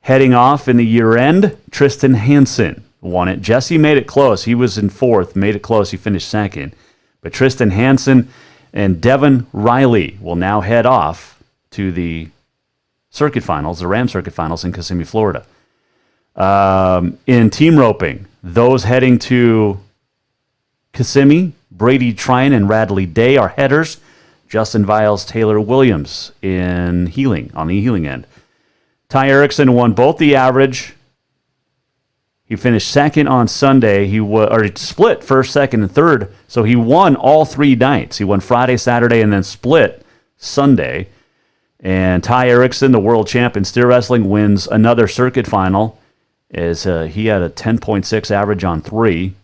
Heading off in the year end, Tristan Hansen won it. Jesse made it close. He was in fourth, made it close. He finished second. But Tristan Hansen and Devin Riley will now head off to the circuit finals, the Ram Circuit Finals in Kissimmee, Florida. In team roping, those heading to Kissimmee, Brady Tryon and Radley Day are headers. Justin Viles, Taylor Williams in heeling, on the heeling end. Ty Erickson won both the average. He finished second on Sunday. He split first, second, and third. So he won all 3 nights. He won Friday, Saturday, and then split Sunday. And Ty Erickson, the world champ in steer wrestling, wins another circuit final. As he had a 10.6 average on 3,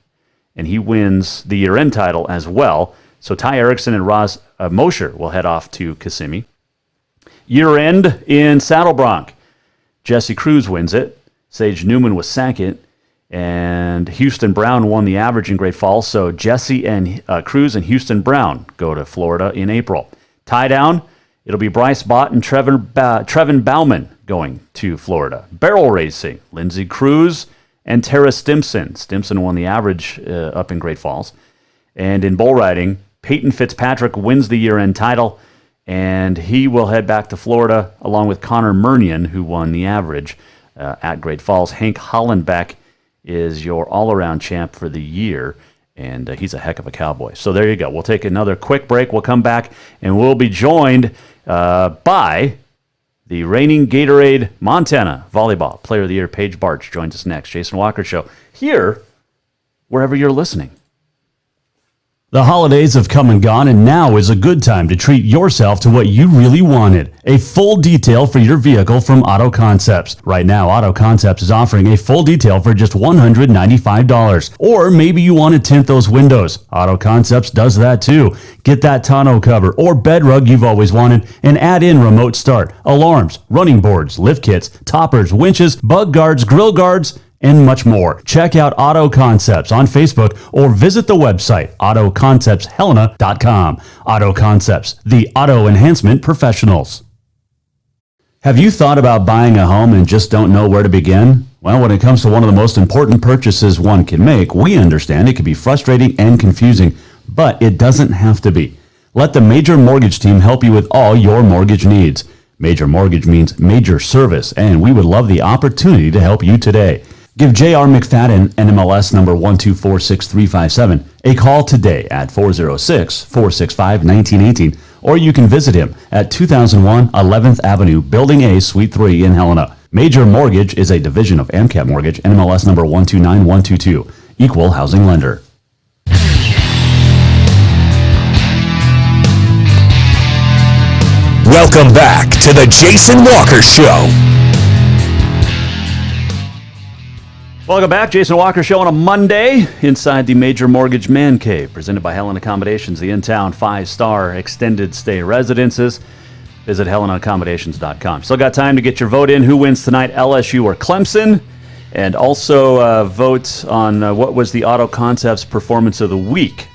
and he wins the year-end title as well. So Ty Erickson and Roz Mosher will head off to Kissimmee. Year-end in Saddle Bronc, Jesse Cruz wins it. Sage Newman was second, and Houston Brown won the average in Great Falls. So Jesse and Cruz and Houston Brown go to Florida in April. Tie down, it'll be Bryce Bott and Trevin Bauman going to Florida. Barrel racing, Lindsay Cruz and Tara Stimson. Stimson won the average up in Great Falls. And in bull riding, Peyton Fitzpatrick wins the year-end title, and he will head back to Florida along with Connor Murnion, who won the average at Great Falls. Hank Hollenbeck is your all-around champ for the year, and he's a heck of a cowboy. So there you go. We'll take another quick break. We'll come back, and we'll be joined by the reigning Gatorade Montana Volleyball Player of the Year, Paige Barch, joins us next. Jason Walker Show, here, wherever you're listening. The holidays have come and gone, and now is a good time to treat yourself to what you really wanted. A full detail for your vehicle from Auto Concepts. Right now, Auto Concepts is offering a full detail for just $195. Or maybe you want to tint those windows. Auto Concepts does that too. Get that tonneau cover or bed rug you've always wanted and add in remote start, alarms, running boards, lift kits, toppers, winches, bug guards, grill guards, and much more. Check out Auto Concepts on Facebook or visit the website autoconceptshelena.com. Auto Concepts, the auto enhancement professionals. Have you thought about buying a home and just don't know where to begin? Well, when it comes to one of the most important purchases one can make, we understand it can be frustrating and confusing, but it doesn't have to be. Let the Major Mortgage team help you with all your mortgage needs. Major Mortgage means major service, and we would love the opportunity to help you today. Give J.R. McFadden, NMLS number 1246357, a call today at 406-465-1918, or you can visit him at 2001 11th Avenue, Building A, Suite 3 in Helena. Major Mortgage is a division of AMCAP Mortgage, NMLS number 129122, equal housing lender. Welcome back to the Jason Walker Show. Welcome back, Jason Walker Show on a Monday inside the Major Mortgage Man Cave, presented by Helen Accommodations, the in-town 5-star extended stay residences. Visit HelenaAccommodations.com. Still got time to get your vote in. Who wins tonight, LSU or Clemson? And also vote on what was the Auto Concepts Performance of the Week.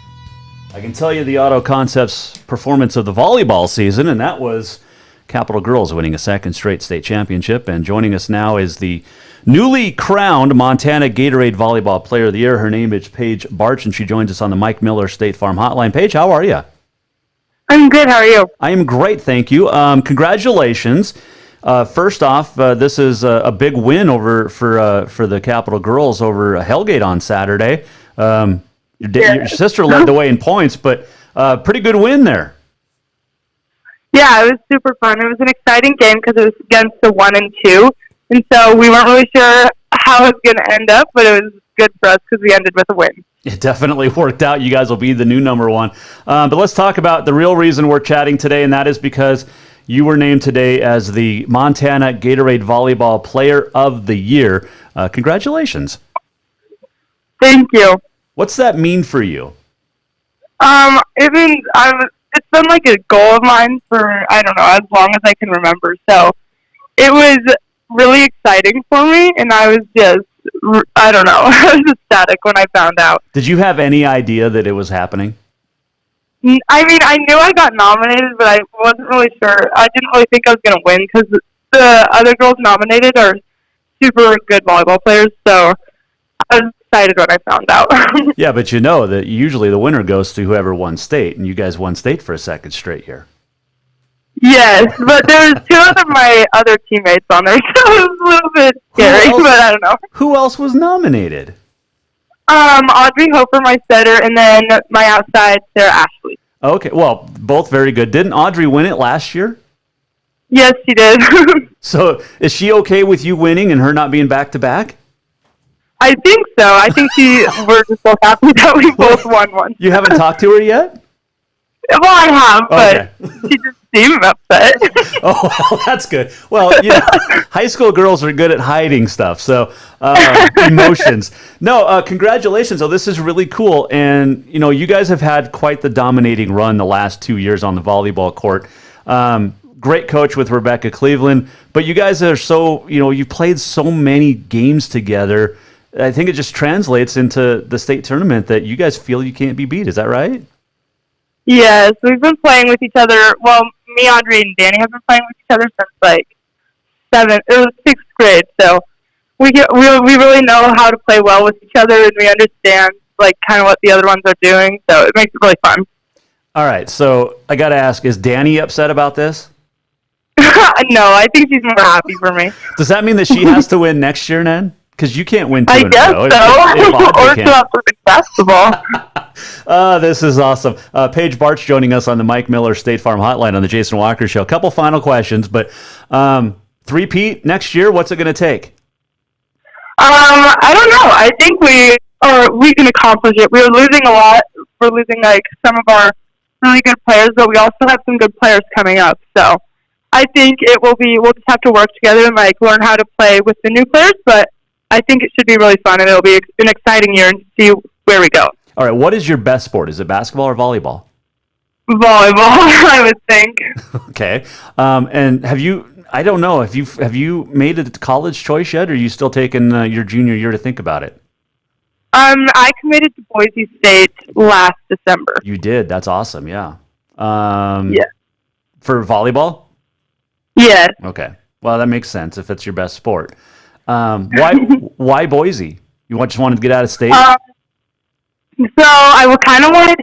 I can tell you the Auto Concepts Performance of the volleyball season, and that was Capital Girls winning a second straight state championship. And joining us now is the newly crowned Montana Gatorade Volleyball Player of the Year. Her name is Paige Barch, and she joins us on the Mike Miller State Farm Hotline. Paige, how are you? I'm good. How are you? I am great, thank you. Congratulations. First off, this is a big win for the Capital Girls over Hellgate on Saturday. Your sister led the way in points, but pretty good win there. Yeah, it was super fun. It was an exciting game because it was against the 1 and 2. And so we weren't really sure how it was going to end up, but it was good for us because we ended with a win. It definitely worked out. You guys will be the new number one. But let's talk about the real reason we're chatting today, and that is because you were named today as the Montana Gatorade Volleyball Player of the Year. Congratulations. Thank you. What's that mean for you? It means it's been like a goal of mine for, I don't know, as long as I can remember. So it was really exciting for me, and I was just, I don't know, I was ecstatic when I found out. Did you have any idea that it was happening? I mean, I knew I got nominated, but I wasn't really sure. I didn't really think I was going to win because the other girls nominated are super good volleyball players. So I was excited when I found out. Yeah, but you know that usually the winner goes to whoever won state, and you guys won state for a second straight year. Yes, but there was two of my other teammates on there, so it was a little bit scary, but I don't know. Who else was nominated? Audrey Hofer, my setter, and then my outside, Sarah Ashley. Okay, well, both very good. Didn't Audrey win it last year? Yes, she did. So is she okay with you winning and her not being back-to-back? I think so. I think we're just both happy that we both won one. You haven't talked to her yet? Well, I have, but she just seemed upset. Oh, well, that's good. Well, you know, high school girls are good at hiding stuff, so emotions. No, congratulations. Oh, this is really cool. And, you know, you guys have had quite the dominating run the last 2 years on the volleyball court. Great coach with Rebecca Cleveland, but you guys are so, you know, you played so many games together. I think it just translates into the state tournament that you guys feel you can't be beat. Is that right? Yes, we've been playing with each other. Well, me, Audrey, and Danny have been playing with each other since like sixth grade. So we really know how to play well with each other, and we understand like kind of what the other ones are doing. So it makes it really fun. All right, so I got to ask: is Danny upset about this? No, I think she's more happy for me. Does that mean that she has to win next year, then? Because you can't win two I in guess a row. so. Or to basketball. This is awesome. Paige Bart's joining us on the Mike Miller State Farm Hotline on the Jason Walker Show. A couple final questions, but three-peat next year, what's it going to take? I don't know. I think we can accomplish it. We were losing a lot. We're losing like some of our really good players, but we also have some good players coming up. So I think we'll just have to work together and like learn how to play with the new players, but I think it should be really fun, and it'll be an exciting year and see where we go. All right, what is your best sport? Is it basketball or volleyball? Volleyball, I would think. Okay. And I don't know, have you made a college choice yet, or are you still taking your junior year to think about it? I committed to Boise State last December. You did. That's awesome, yeah. Yeah. For volleyball? Yes. Okay. Well, that makes sense if it's your best sport. Why Boise? You just wanted to get out of state? So I kind of wanted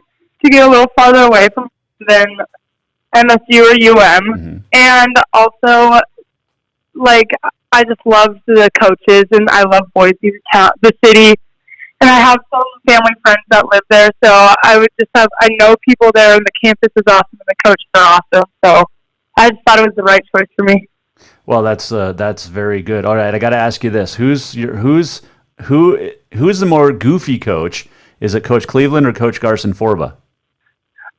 to get a little farther away from than MSU or UM, and also like I just love the coaches, and I love Boise, the city, and I have some family friends that live there. So I know people there, and the campus is awesome, and the coaches are awesome. So I just thought it was the right choice for me. Well, that's very good. All right, I got to ask you this: who's the more goofy coach? Is it Coach Cleveland or Coach Garson Forba?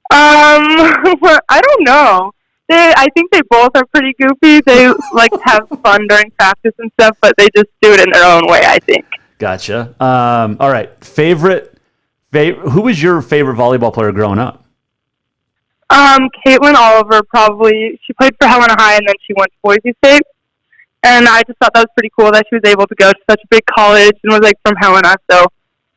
I don't know. I think they both are pretty goofy. They like to have fun during practice and stuff, but they just do it in their own way, I think. Gotcha. All right, who was your favorite volleyball player growing up? Caitlin Oliver, probably. She played for Helena High, and then she went to Boise State. And I just thought that was pretty cool that she was able to go to such a big college and was like from Helena. So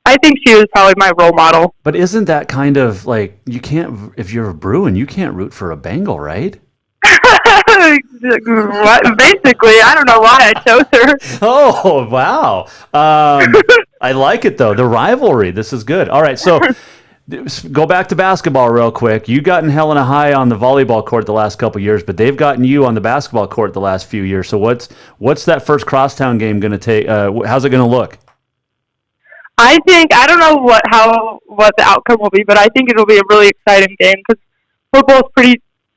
I think she was probably my role model. But isn't that kind of like, you can't, if you're a Bruin, you can't root for a Bengal, right? Basically, I don't know why I chose her. Oh, wow. I like it, though. The rivalry. This is good. All right, so go back to basketball real quick. You gotten Helena High on the volleyball court the last couple of years, but they've gotten you on the basketball court the last few years. So what's that first crosstown game going to take? How's it going to look? I don't know what the outcome will be, but I think it'll be a really exciting game because we're both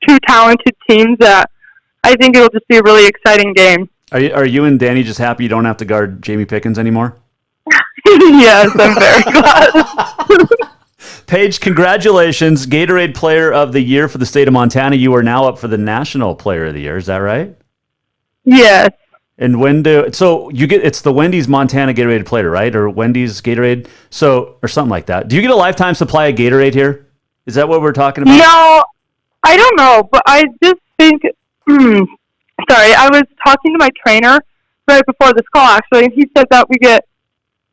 two talented teams that I think it'll just be a really exciting game. Are you and Danny just happy you don't have to guard Jamie Pickens anymore? Yes, I'm very glad. Paige, congratulations. Gatorade Player of the Year for the state of Montana. You are now up for the National Player of the Year. Is that right? Yes. And it's the Wendy's Montana Gatorade Player, right? Or Wendy's Gatorade, or something like that. Do you get a lifetime supply of Gatorade here? Is that what we're talking about? No, I don't know, but I just think. Sorry, I was talking to my trainer right before this call actually, and he said that we get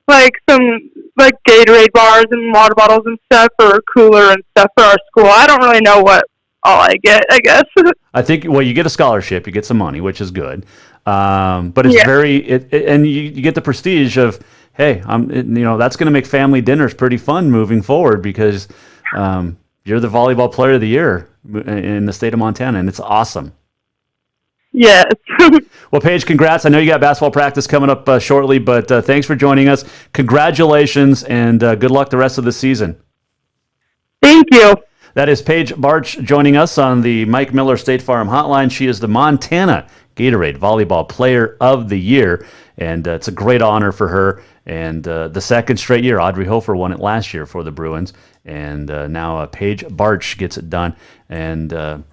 like some Gatorade bars and water bottles and stuff, or a cooler and stuff for our school. I don't really know what all I get, I guess. I think, well, you get a scholarship, you get some money, which is good. But it's Yeah. and you get the prestige of, hey, that's going to make family dinners pretty fun moving forward because you're the volleyball player of the year in the state of Montana, and it's awesome. Yes. Well, Paige, congrats. I know you got basketball practice coming up shortly, but thanks for joining us. Congratulations, and good luck the rest of the season. Thank you. That is Paige Barch joining us on the Mike Miller State Farm Hotline. She is the Montana Gatorade Volleyball Player of the Year, and it's a great honor for her. And the second straight year, Audrey Hofer won it last year for the Bruins, and now Paige Barch gets it done. And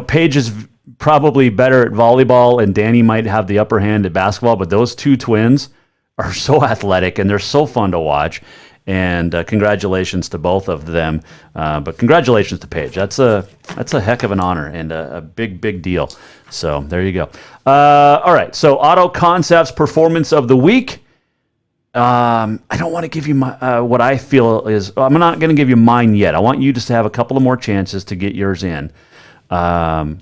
Paige is probably better at volleyball, and Danny might have the upper hand at basketball, but those two twins are so athletic, and they're so fun to watch. And congratulations to both of them. But congratulations to Paige. That's a heck of an honor and a big deal. So there you go. All right. So Auto Concepts Performance of the Week. I don't want to give you my what I feel is. I'm not going to give you mine yet. I want you just to have a couple of more chances to get yours in.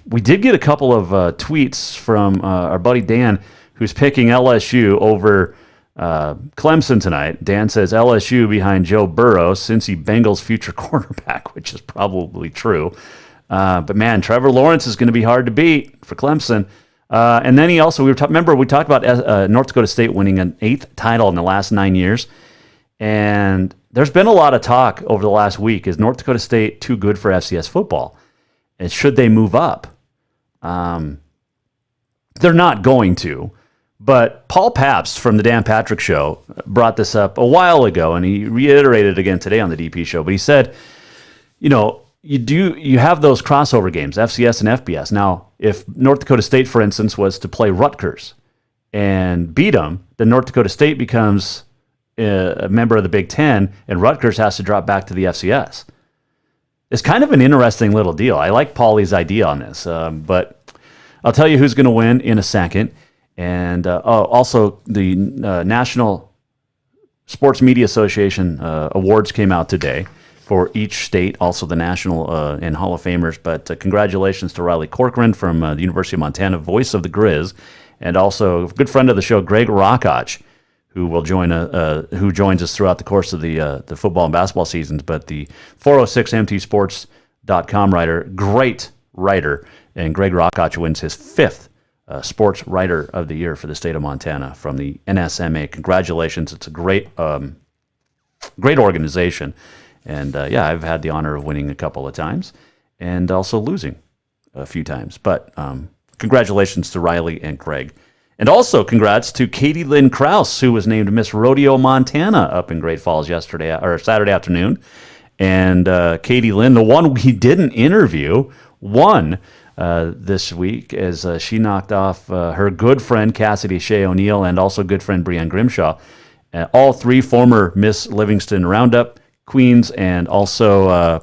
We did get a couple of tweets from our buddy Dan, who's picking LSU over Clemson tonight. Dan says LSU behind Joe Burrow, Cincy Bengals future quarterback, which is probably true. But man, Trevor Lawrence is going to be hard to beat for Clemson. And then he also, we talked about North Dakota State winning an 8th title in the last 9 years. And there's been a lot of talk over the last week. Is North Dakota State too good for FCS football? And should they move up? They're not going to. But Paul Pabst from the Dan Patrick Show brought this up a while ago, and he reiterated it again today on the DP Show. But he said, you have those crossover games, FCS and FBS. Now, if North Dakota State, for instance, was to play Rutgers and beat them, then North Dakota State becomes a member of the Big Ten, and Rutgers has to drop back to the FCS. It's kind of an interesting little deal. I like Paulie's idea on this, but I'll tell you who's going to win in a second. And also, the National Sports Media Association awards came out today for each state, also the National and Hall of Famers. But congratulations to Riley Corcoran from the University of Montana, voice of the Grizz, and also a good friend of the show, Greg Rakoch, who will joins us throughout the course of the football and basketball seasons. But the 406mtsports.com writer, great writer, and Greg Rakoch wins his 5th Sports Writer of the Year for the state of Montana from the NSMA. Congratulations. It's a great organization. And I've had the honor of winning a couple of times and also losing a few times. But congratulations to Riley and Greg. And also congrats to Katie Lynn Krause, who was named Miss Rodeo Montana up in Great Falls Saturday afternoon. And Katie Lynn, the one we didn't interview, won this week as she knocked off her good friend Cassidy Shea O'Neill and also good friend Brianne Grimshaw, all three former Miss Livingston Roundup queens, and also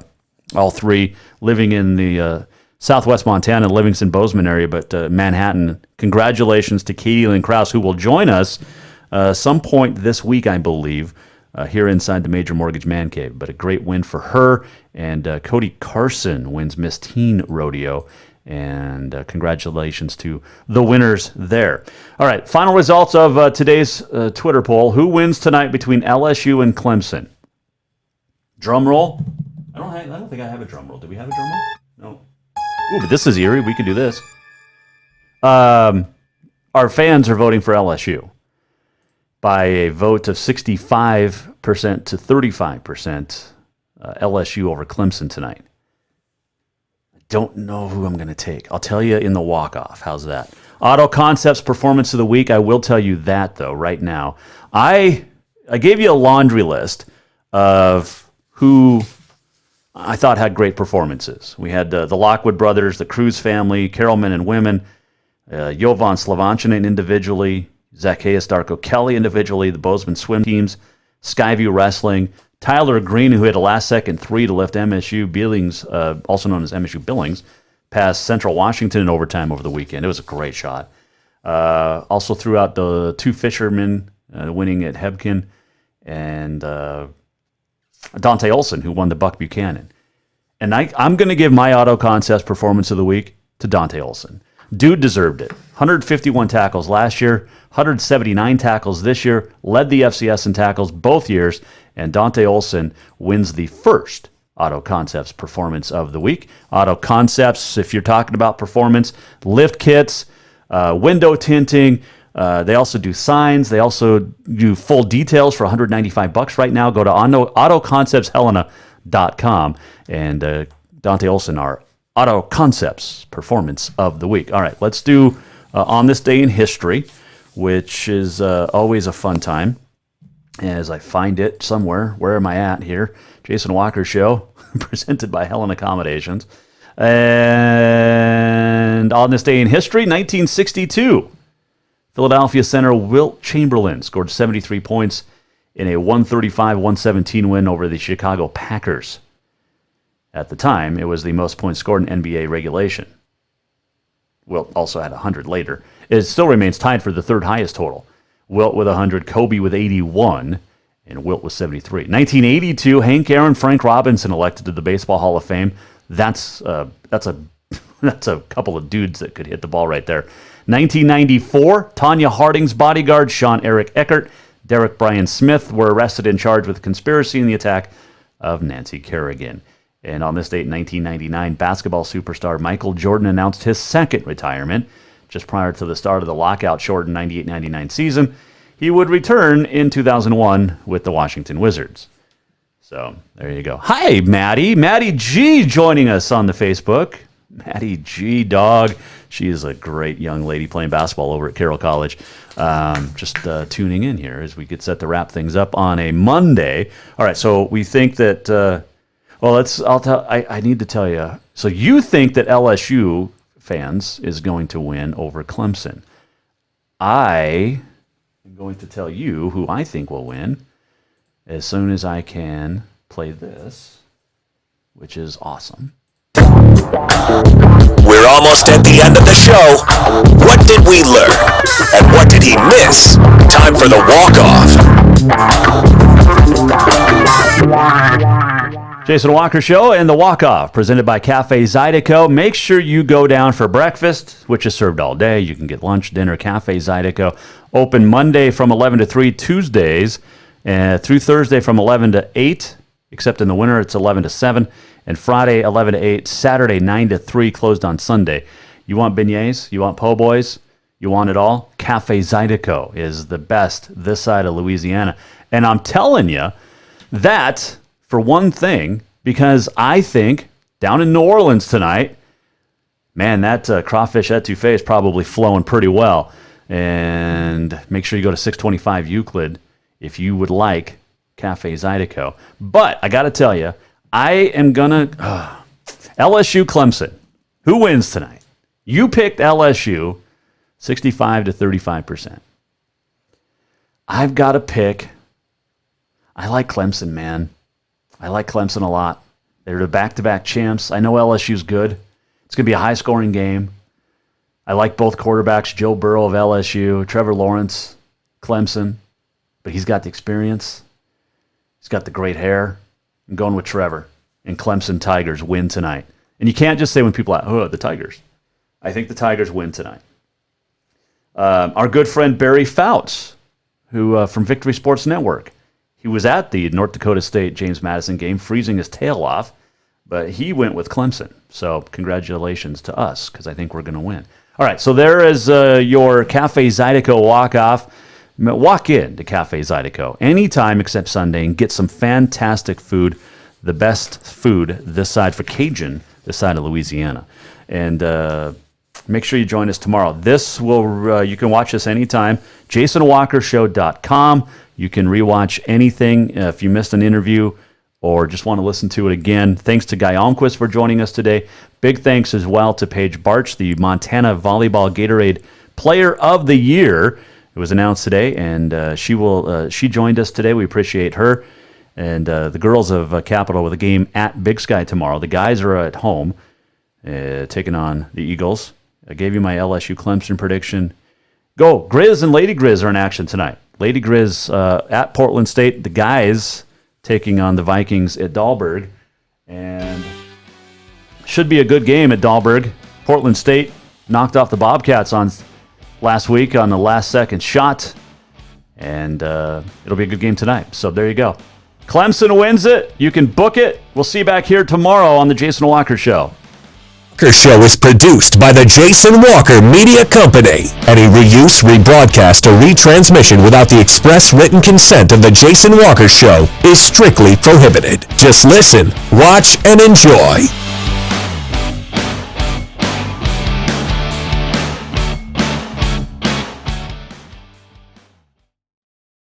all three living in the Southwest Montana, Livingston, Bozeman area, but Manhattan. Congratulations to Katie Lynn Krause, who will join us some point this week, I believe, here inside the Major Mortgage Man Cave. But a great win for her. And Cody Carson wins Miss Teen Rodeo. And congratulations to the winners there. All right, final results of today's Twitter poll. Who wins tonight between LSU and Clemson? Drum roll. I don't think I have a drum roll. Do we have a drum roll? No. Ooh, but this is eerie. We can do this. Our fans are voting for LSU by a vote of 65% to 35%. LSU over Clemson tonight. I don't know who I'm going to take. I'll tell you in the walk-off. How's that? Auto Concepts Performance of the Week. I will tell you that, though, right now. I gave you a laundry list of who I thought had great performances. We had the Lockwood brothers, the Cruz family, Carol men and women, Jovan Slavanchinin individually, Zacchaeus Darko Kelly individually, the Bozeman swim teams, Skyview Wrestling, Tyler Green, who had a last-second three to lift MSU Billings, also known as MSU Billings, past Central Washington in overtime over the weekend. It was a great shot. Also threw out the two fishermen winning at Hebgen, and Dante Olson, who won the Buck Buchanan. And I'm going to give my Auto Concepts Performance of the Week to Dante Olson. Dude deserved it. 151 tackles last year, 179 tackles this year, led the FCS in tackles both years, and Dante Olson wins the first Auto Concepts Performance of the Week. Auto Concepts, if you're talking about performance, lift kits, window tinting, they also do signs. They also do full details for $195 right now. Go to autoconceptshelena.com and Dante Olson, our Auto Concepts Performance of the Week. All right, let's do On This Day in History, which is always a fun time. As I find it somewhere, where am I at here? Jason Walker Show, presented by Helen Accommodations. And on this day in history, 1962, Philadelphia center Wilt Chamberlain scored 73 points in a 135-117 win over the Chicago Packers. At the time, it was the most points scored in NBA regulation. Wilt also had 100 later. It still remains tied for the third highest total. Wilt with 100, Kobe with 81, and Wilt with 73. 1982, Hank Aaron, Frank Robinson elected to the Baseball Hall of Fame. That's a couple of dudes that could hit the ball right there. 1994, Tonya Harding's bodyguard, Sean Eric Eckert, Derek Bryan Smith were arrested and charged with conspiracy in the attack of Nancy Kerrigan. And on this date in 1999, basketball superstar Michael Jordan announced his second retirement. Just prior to the start of the lockout-shortened 98-99 season, he would return in 2001 with the Washington Wizards. So, there you go. Hi, Maddie. Maddie G joining us on the Facebook. Maddie G, dog. She is a great young lady playing basketball over at Carroll College. Just tuning in here as we get set to wrap things up on a Monday. All right, so we think that... I need to tell you. So you think that LSU fans is going to win over Clemson. I am going to tell you who I think will win as soon as I can play this, which is awesome. We're almost at the end of the show. What did we learn? And what did he miss? Time for the walk-off. Jason Walker Show and the Walk-Off, presented by Cafe Zydeco. Make sure you go down for breakfast, which is served all day. You can get lunch, dinner, Cafe Zydeco. Open Monday from 11 to 3, Tuesdays through Thursday from 11 to 8, except in the winter it's 11 to 7, and Friday 11 to 8, Saturday 9 to 3, closed on Sunday. You want beignets? You want po' boys? You want it all? Cafe Zydeco is the best this side of Louisiana. And I'm telling you that... for one thing, because I think down in New Orleans tonight, man, that crawfish etouffee is probably flowing pretty well. And make sure you go to 625 Euclid if you would like Cafe Zydeco. But I got to tell you, I am going to... LSU Clemson. Who wins tonight? You picked LSU 65 to 35%. I've got to pick... I like Clemson, man. I like Clemson a lot. They're the back-to-back champs. I know LSU's good. It's going to be a high-scoring game. I like both quarterbacks, Joe Burrow of LSU, Trevor Lawrence, Clemson. But he's got the experience. He's got the great hair. I'm going with Trevor. And Clemson Tigers win tonight. And you can't just say when people are like, oh, the Tigers. I think the Tigers win tonight. Our good friend Barry Fouts, who from Victory Sports Network, he was at the North Dakota State James Madison game, freezing his tail off, but he went with Clemson. So congratulations to us, because I think we're going to win. All right, so there is your Cafe Zydeco walk-off. Walk in to Cafe Zydeco anytime except Sunday and get some fantastic food, the best food this side for Cajun, this side of Louisiana. And make sure you join us tomorrow. This will you can watch us anytime. JasonWalkerShow.com. You can rewatch anything if you missed an interview or just want to listen to it again. Thanks to Guy Almquist for joining us today. Big thanks as well to Paige Barch, the Montana Volleyball Gatorade Player of the Year. It was announced today, and she joined us today. We appreciate her. And the girls of Capital with a game at Big Sky tomorrow. The guys are at home taking on the Eagles. I gave you my LSU Clemson prediction. Go! Grizz and Lady Grizz are in action tonight. Lady Grizz at Portland State. The guys taking on the Vikings at Dahlberg. And should be a good game at Dahlberg. Portland State knocked off the Bobcats on last week on the last-second shot, and it'll be a good game tonight. So there you go. Clemson wins it. You can book it. We'll see you back here tomorrow on the Jason Walker Show. Walker Show is produced by the Jason Walker Media Company. Any reuse, rebroadcast, or retransmission without the express written consent of the Jason Walker Show is strictly prohibited. Just listen, watch, and enjoy.